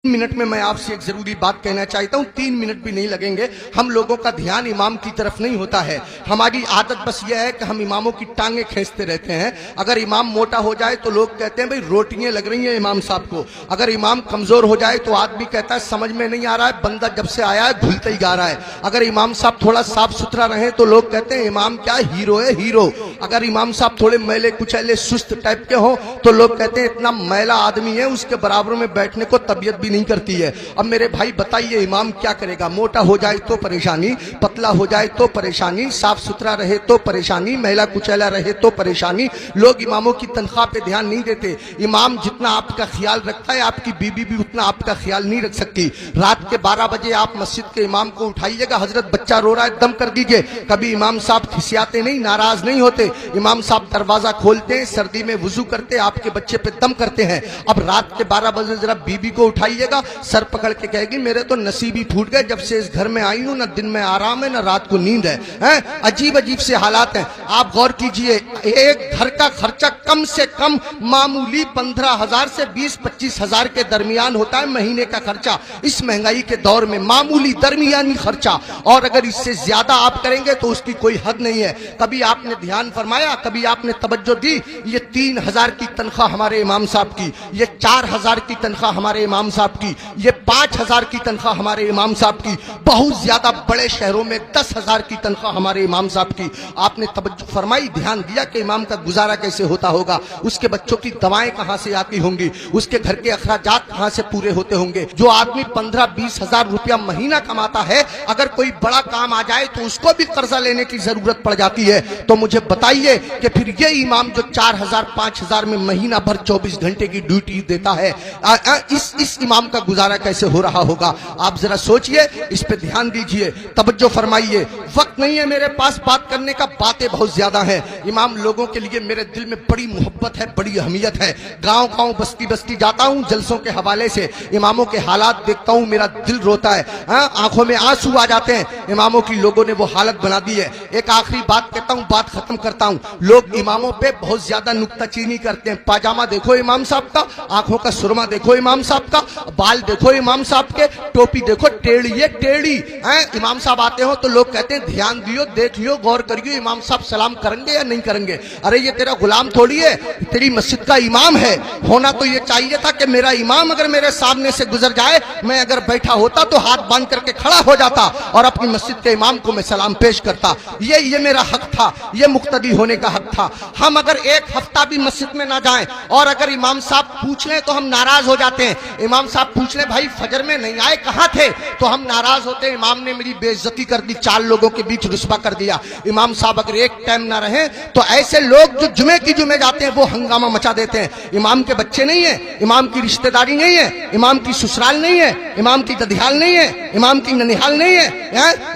Minute में मैं आपसे एक जरूरी बात कहना चाहता हूँ। 3 मिनट भी नहीं लगेंगे। हम लोगों का ध्यान इमाम की तरफ नहीं होता है। हमारी आदत बस यह है कि हम इमामों की टांगे खींचते रहते हैं। अगर इमाम मोटा हो जाए तो लोग कहते हैं भाई रोटियां लग रही हैं इमाम साहब को। अगर इमाम कमजोर हो जाए तो आदमी कहता है समझ में नहीं आ रहा है, बंदा जब से आया है घुलते ही गा रहा है। अगर इमाम साहब थोड़ा साफ सुथरा रहे तो लोग कहते हैं इमाम क्या हीरो है, हीरो। अगर इमाम साहब थोड़े मैले कुचैले सुस्त टाइप के हो तो लोग कहते हैं इतना मैला आदमी है, उसके बराबर में बैठने को तबीयत भी नहीं करती है। अब मेरे भाई बताइए इमाम क्या करेगा? मोटा हो जाए तो परेशानी, पतला हो जाए तो परेशानी, साफ सुथरा रहे तो परेशानी, मैला कुचैला रहे तो परेशानी। लोग इमामों की तनख्वाह पे ध्यान नहीं देते। इमाम जितना आपका ख्याल रखता है आपकी बीबी भी उतना आपका ख्याल नहीं रख सकती। रात के 12 बजे आप मस्जिद के इमाम को उठाइएगा, हजरत बच्चा रो रहा है दम कर दीजिए। कभी इमाम साहब खिसियाते नहीं, नाराज नहीं होते। इमाम साहब दरवाजा खोलते हैं, सर्दी में वुजू करते, आपके बच्चे पे दम करते हैं। अब रात के 12 बजे जरा बीबी को उठाइएगा, सर पकड़ के कहेगी मेरे तो नसीब ही फूट गए, जब से इस घर में आई हूं ना दिन में आराम है ना रात को नींद है। अजीब अजीब से हालात हैं। आप गौर कीजिए, एक घर का खर्चा कम से कम मामूली 15,000 से 20-25 हजार के दरमियान होता है महीने का खर्चा। इस महंगाई के दौर में मामूली दरमियानी खर्चा, और अगर इससे ज्यादा आप करेंगे तो उसकी कोई हद नहीं है। कभी आपने ध्यान फरमाया, कभी आपने तवज्जो दी? ये 3,000 की तनख्वाह हमारे इमाम साहब की, ये 4,000 की तनख्वाह हमारे इमाम साहब की, ये 5,000 की तनख्वाह हमारे इमाम साहब की, बहुत ज्यादा बड़े शहरों में 10,000 की तनख्वाह हमारे इमाम साहब की। आपने तवज्जो फरमाई, ध्यान दिया कि इमाम का गुजारा कैसे होता होगा? उसके बच्चों की दवाएं कहां से आती होंगी? उसके घर के अखराजात कहां से पूरे होते होंगे? जो आदमी 15-20 हजार रुपया महीना कमाता है, अगर कोई बड़ा काम आ जाए तो उसको भी कर्जा लेने की जरूरत पड़ जाती है। तो मुझे बताइए कि फिर ये इमाम जो 4,000-5,000 में महीना भर 24 घंटे की ड्यूटी देता है, इस इमाम का गुजारा कैसे हो रहा होगा? आप जरा सोचिए, इस पे ध्यान दीजिए, तवज्जो फरमाइए। वक्त नहीं है मेरे पास बात करने का, बातें बहुत ज्यादा हैं। इमाम लोगों के लिए मेरे दिल में बड़ी मोहब्बत है, बड़ी अहमियत है। गांव गांव बस्ती बस्ती जाता हूं जलसों के हवाले से, इमामों के हालात देखता हूं, मेरा दिल रोता है, आंखों में आंसू आ जाते हैं। इमामों की लोगों ने वो हालत बना दी है। एक आखिरी बात कहता हूं, बात खत्म करता हूं। लोग इमामों पे बहुत ज्यादा नुक्ताचीनी करते हैं। पाजामा देखो इमाम साहब का, आंखों का सुरमा देखो इमाम साहब का, बाल देखो इमाम साहब के, टोपी देखो टेढ़ी है टेढ़ी। इमाम साहब आते हो तो लोग कहते हैं ध्यान दियो, देख लियो, गौर करियो इमाम साहब सलाम करेंगे या नहीं करेंगे। अरे ये तेरा गुलाम थोड़ी है, तेरी मस्जिद का इमाम है। होना तो ये चाहिए था कि मेरा इमाम अगर मेरे सामने से गुजर जाए, मैं अगर बैठा होता तो हाथ बांध करके खड़ा हो जाता और अपनी मस्जिद के इमाम को मैं सलाम पेश करता। ये मेरा हक था, ये मुक्तदी होने का हक था। हम अगर एक हफ्ता भी मस्जिद में ना जाएं और अगर इमाम साहब पूछ लें तो हम नाराज हो जाते हैं। इमाम साहब पूछ लें भाई फजर में नहीं आए, कहां थे, तो हम नाराज होते हैं। इमाम ने मेरी बेइज्जती कर दी, 4 लोगों के बीच रुस्वा कर दिया। इमाम साहब अगर एक टाइम ना रहे तो ऐसे लोग जो जुमे की जुमे जाते हैं वो हंगामा मचा देते हैं। इमाम के बच्चे नहीं है, इमाम की रिश्तेदारी नहीं है, इमाम की ससुराल नहीं है, इमाम की ददियाल नहीं है, इमाम की ननिहाल नहीं है,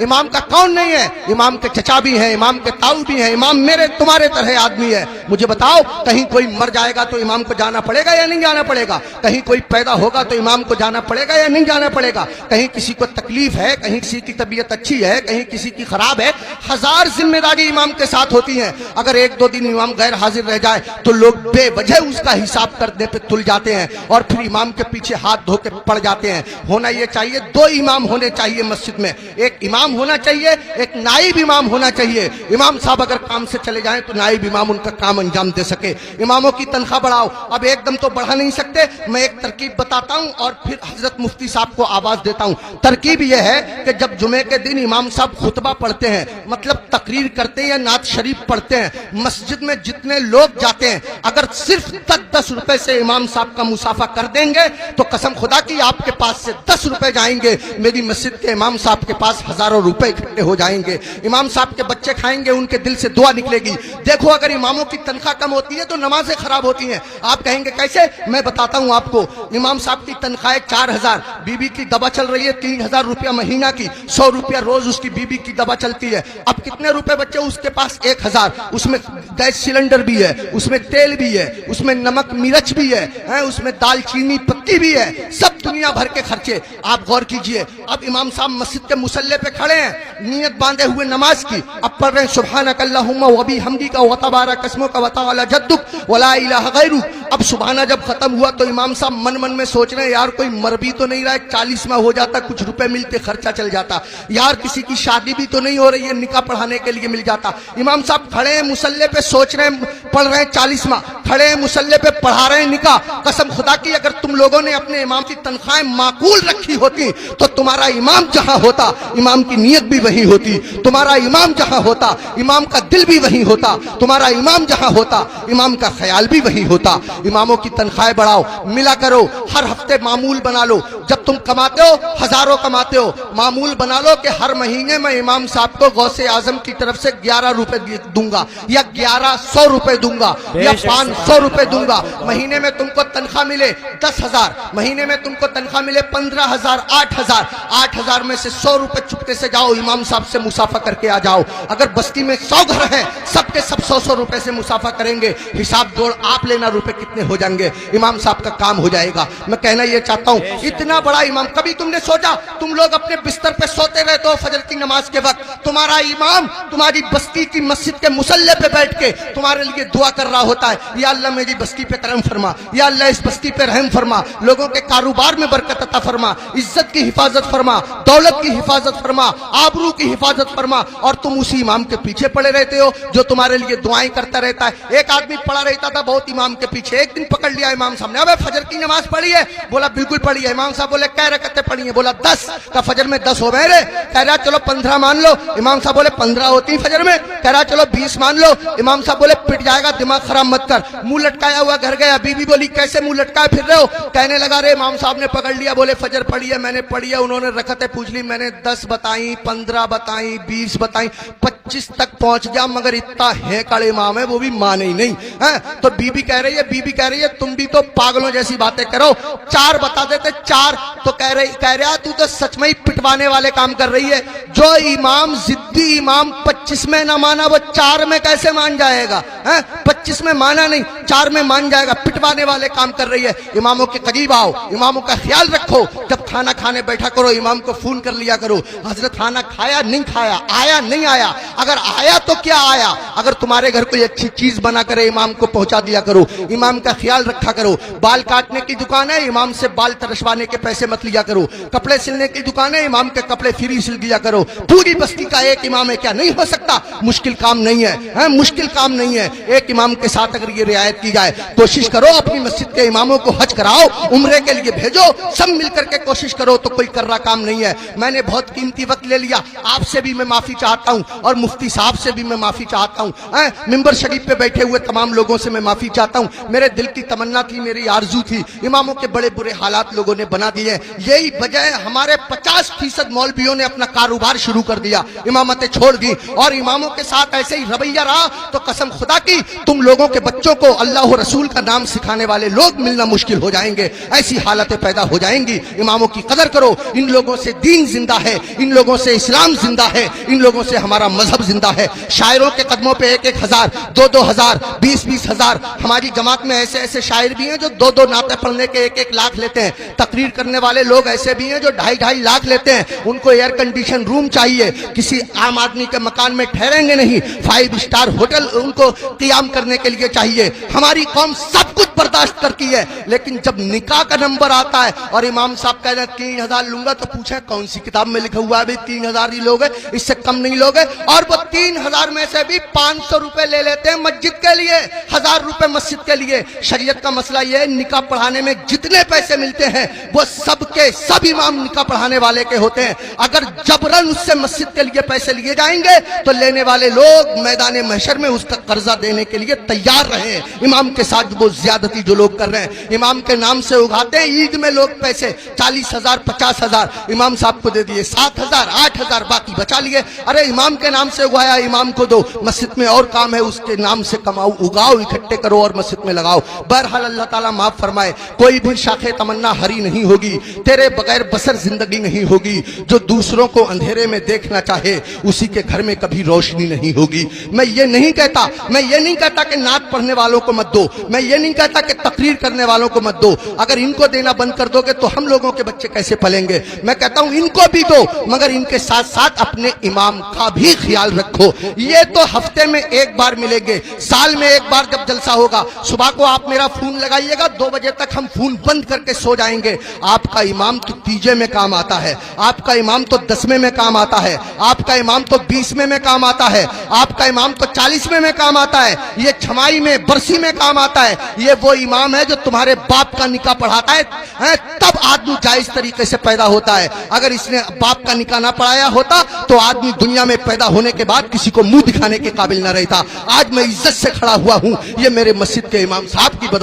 इमाम का कौन नहीं है? इमाम के चचा भी हैं, इमाम के ताऊ भी हैं। इमाम मेरे तुम्हारे तरह आदमी है। मुझे बताओ, कहीं कोई मर जाएगा तो इमाम को जाना पड़ेगा या नहीं जाना पड़ेगा? कहीं कोई पैदा होगा तो इमाम को जाना पड़ेगा या नहीं जाना पड़ेगा? कहीं किसी को तकलीफ है, कहीं किसी की तबीयत अच्छी है, कहीं किसी की खराब है, 1000 जिम्मेदारी इमाम के साथ होती हैं। अगर 1-2 दिन इमाम गैर हाजिर रह जाए तो लोग बेवजह उसका हिसाब करने पे तुल जाते हैं और फिर इमाम के पीछे हाथ धो के पड़ जाते हैं। होना ये चाहिए, 2 इमाम होने चाहिए मस्जिद में। एक इमाम होना चाहिए, एक नाइब इमाम होना चाहिए। इमाम साहब अगर काम से चले जाएं तो नाइब इमाम उनका काम अंजाम दे सके। इमामों की तनख्वाह बढ़ाओ। अब एकदम तो बढ़ा नहीं सकते, मैं एक तरकीब बताता हूं और फिर हजरत मुफ्ती साहब को आवाज देता हूं। तरकीब यह है कि जब जुमे के दिन इमाम साहब खुतबा पढ़ते हैं, मतलब तकरीर करते हैं या नात शरीफ पढ़ते हैं, मस्जिद में जितने लोग जाते हैं अगर सिर्फ 10-10 रुपए से इमाम साहब का मुसाफा कर देंगे तो कसम खुदा की आपके पास से 10 रुपए जाएंगे, मेरी मस्जिद के इमाम साहब के पास हजारों रुपए इकट्ठे हो जाएंगे। इमाम साहब के बच्चे खाएंगे, उनके दिल से दुआ निकलेगी। देखो अगर इमामों की तनख्वाह कम होती है तो नमाजें खराब होती हैं। आप कहेंगे कैसे? मैं बताता हूं आपको। इमाम साहब की तनख्वाह 4,000, बीबी की दवा चल रही है 3,000 रुपया महीना की, 100 रुपया रोज उसकी बीबी की दवा चलती है। अब कितने रुपए बचे उसके पास? 1,000। उसमें गैस सिलेंडर भी है, उसमें तेल भी है, उसमें नमक मिर्च भी है, उसमें दालचीनी पत्ती भी है, सब दुनिया भर के खर्चे। आप गौर कीजिए। अब इमाम साहब मस्जिद के मुसल्ले पे खड़े हैं नियत बांधे हुए नमाज की, अब पढ़ रहे हैं सुब्हानक अल्लाहुम्मा व बिहम्दिका व तबारक अस्मुका व तआला जद्दुक व ला इलाहा गैरुक। अब सुबहाना जब खत्म हुआ तो इमाम साहब मन मन में सोच रहे हैं यार कोई मर भी तो नहीं रहा है, 40वां हो जाता, कुछ रुपए मिलते, खर्चा चल जाता, यार किसी की शादी भी तो नहीं हो रही है, निकाह पढ़ाने के लिए मिल जाता। इमाम साहब खड़े हैं मुसल्ले पे, सोच रहे हैं, पढ़ रहे हैं 40वां, खड़े हैं मुसल्ले पे, पढ़ा रहे हैं निकाह। कसम खुदा की अगर तुम लोगों ने अपने इमाम की तनख्वाहें माकूल रखी होती तो तुम्हारा इमाम जहां होता इमाम की नीयत भी वही होती, तुम्हारा इमाम जहां होता इमाम का दिल भी वही होता, तुम्हारा इमाम जहां होता इमाम का ख्याल भी वही होता। इमामों की तनख्वाहें बढ़ाओ, मिला करो, हर हफ्ते मामूल बना लो। जब तुम कमाते हो, हजारों कमाते हो, मामूल बना लो कि हर महीने मैं इमाम साहब को गौसे आजम की तरफ से 11 रुपए दूंगा या 1100 रुपए दूंगा या 500 रुपए दूंगा। महीने में तुमको तनख्वाह मिले 10,000, महीने में तुमको तनख्वाह मिले 15,000, 8,000, 8,000 में से 100 रुपए चुपके से जाओ इमाम साहब से मुसाफा करके आ जाओ। अगर बस्ती में 100 घर हैं, सबके सब 100 रुपए से मुसाफा करेंगे, हिसाब जोड़ आप लेना रुपए कितने हो जाएंगे, इमाम साहब का काम हो जाएगा। मैं कहना ये चाहता हूँ, इतना बड़ा इमाम, कभी तुमने सोचा तुम लोग अपने बिस्तर पे सोते रहते हो फजर की नमाज के वक्त, तुम्हारा इमाम तुम्हारी बस्ती की मस्जिद के मुसल्ले पे बैठ के तुम्हारे लिए दुआ कर रहा होता है, या अल्लाह मेरी बस्ती पे करम फरमा, या अल्लाह इस बस्ती पे रहम फरमा, लोगों के कारोबार में बरकत अता फरमा, इज्जत की हिफाजत फरमा, दौलत की हिफाजत फरमा, आबरू की हिफाजत फरमा। और तुम उसी इमाम के पीछे पड़े रहते हो जो तुम्हारे लिए दुआएं करता रहता है। एक आदमी पड़ा रहता था बहुत इमाम के पीछे, एक दिन पकड़ लिया इमाम साहब ने, अबे फजर की नमाज पढ़ी है? बोला बिल्कुल पढ़ी है। इमाम साहब बोले कै रकअतें पढ़ी है? बोला 10। का फजर में 10 हो गए रे? कह रहा चलो 15 मान लो। इमाम साहब बोले 15 होती फजर में? कह रहा चलो 20 मान लो। इमाम साहब बोले पिट जाएगा, दिमाग खराब मत कर। मुंह लटकाया हुआ घर गया, बीवी बोली कैसे मुंह लटकाए फिर रहे हो? कहने लगा रे इमाम साहब ने पकड़ लिया, बोले फजर पढ़ी है? मैंने पढ़ी है। उन्होंने रकअतें पूछ ली, मैंने 10 बताई, 15 बताई, 20 बताई, 25 तक पहुंच गया, मगर इतना है कड़े इमाम है वो भी माने ही नहीं है। तो बीबी कह रही है तुम भी तो पागलों जैसी बातें करो, 4 बता देते 4। तो कह रहा तू तो सच में ही पिटवाने वाले काम कर रही है। जो इमाम जिद्दी इमाम 25 में ना माना वो 4 में कैसे मान जाएगा? 25 में माना नहीं, 4 में मान जाएगा। पिटवाने वाले काम कर रही है। इमामों के करीब आओ, इमामों का ख्याल रखो। जब खाना खाने बैठा करो इमाम को फोन कर लिया करो, हजरत खाना खाया नहीं खाया, आया नहीं आया, अगर आया तो क्या आया। अगर तुम्हारे घर कोई अच्छी चीज बना करे इमाम को पहुंचा दिया करो, इमाम का ख्याल रखा करो। बाल काटने की दुकान है, इमाम से बाल तरसवाने के पैसे मत लिया करो। कपड़े सिलने की दुकान है, इमाम के कपड़े फ्री सिल दिया करो। पूरी बस्ती का एक इमाम है, क्या नहीं हो सकता? मुश्किल काम नहीं है, मुश्किल काम नहीं है। एक इमाम के साथ अगर ये रियायत की जाए, कोशिश करो अपनी मस्जिद के इमामों को हज कराओ, उम्रे के लिए भेजो, सब मिलकर के कोशिश करो, तो कोई कर रहा काम नहीं है। मैंने बहुत कीमती वक्त ले लिया, आपसे भी मैं माफी चाहता हूं और मुफ्ती साहब से भी मैं माफी चाहता हूं। मिंबर शरीफ पे बैठे हुए तमाम लोगों से मैं माफी चाहता हूं। मेरे दिल की तमन्ना थी, मेरी आरजू थी, इमामों के बड़े बुरे हालात लोगों ने बना दिए। यही वजह है हमारे 50% मौलवियों ने अपना कारोबार शुरू कर दिया, इमामतें छोड़ दी, और इमामों के साथ ऐसे ही रवैया रहा तो कसम खुदा की तुम लोगों के बच्चों को अल्लाह और रसूल का नाम सिखाने वाले लोग मिलना मुश्किल हो जाएंगे। ऐसी हालतें पैदा हो जाएंगी। इमामों की कदर करो, इन लोगों से दीन जिंदा है, इन लोगों से इस्लाम जिंदा है, इन लोगों से हमारा मजहब जिंदा है। शायरों के कदमों पे 1-1 हजार, 2-2 हजार, 20-20 हजार। हमारी जमात में ऐसे ऐसे शायर भी हैं जो 2-2 नाते पढ़ने के 1-1 लाख लेते हैं। तकरीर करने वाले लोग ऐसे भी हैं जो 2.5-2.5 लाख लेते हैं। उनको एयर कंडीशन रूम चाहिए, किसी आम आदमी के मकान में ठहरेंगे नहीं, 5 स्टार होटल उनको कियाम करने के लिए चाहिए। हमारी कौम सब कुछ बर्दाश्त करती है, लेकिन जब निकाह का नंबर आता है और इमाम साहब कह रहे 3,000 लूंगा, तो पूछे कौन सी किताब में लिखा हुआ है भाई 3,000 ही लोगे, इससे कम नहीं लोगे? और वो 3,000 में से भी 500 रुपए ले लेते हैं मस्जिद के लिए, 1,000 रुपए मस्जिद के लिए। शरीयत का मसला ये है, निकाह पढ़ाने में जितने पैसे मिलते हैं वो सबके सब इमाम निकाह पढ़ाने वाले के होते हैं। अगर जबरन उससे मस्जिद के लिए पैसे लिए जाएंगे तो लेने वाले लोग मैदान महशर में उसका कर्जा देने के लिए तैयार रहे। इमाम के साथ वो ज्यादती जो लोग कर रहे हैं, इमाम के नाम से उगाते हैं ईद में लोग पैसे, 40,000 50,000 इमाम साहब को दे दिए, 7,000 8,000 बाकी बचा लिए। अरे इमाम के नाम से उगाया, इमाम को दो, मस्जिद में और काम है, उसके नाम से कमाओ, उगाओ, इकट्ठे करो और मस्जिद में लगाओ। बहरहाल अल्लाह ताला माफ फरमाए, कोई भी शाखे तमन्ना हरी नहीं होगी, तेरे बगैर बसर जिंदगी नहीं होगी। जो दूसरों को अंधेरे में देखना चाहे उसी के घर में कभी रोशनी नहीं होगी। मैं ये नहीं कहता कि नात पढ़ने वालों को मत दो, मैं ये नहीं कहता कि तकरीर करने वालों को मत दो। अगर इनको देना बंद कर दोगे तो हम लोगों के बच्चे कैसे पलेंगे? मैं कहता हूं इनको भी दो, मगर इनके साथ साथ अपने इमाम का भी ख्याल रखो। ये तो हफ्ते में एक बार मिलेंगे, साल में एक बार जब जलसा होगा, सुबह को आप मेरा फोन लगाइएगा, 2 बजे तक हम फोन बंद करके सो जाएंगे। आपका इमाम तो तीजे में काम आता है, आपका इमाम तो 10वें में काम आता है, आपका इमाम तो 20वें में काम आता है, आपका इमाम तो 40वें में काम आता है, ये छमाई में बरसी में काम आता है। ये वो इमाम है जो तुम्हारे बाप का निकाह पढ़ाता है, तब आदमी जायज तरीके से पैदा होता है। अगर इसने बाप का निकाह ना पढ़ाया होता तो आदमी दुनिया में पैदा होने के बाद किसी को मुंह दिखाने के काबिल न रहता। आज मैं इज्जत से खड़ा हुआ हूं, ये मेरे मस्जिद के इमाम साहब की बदौलत।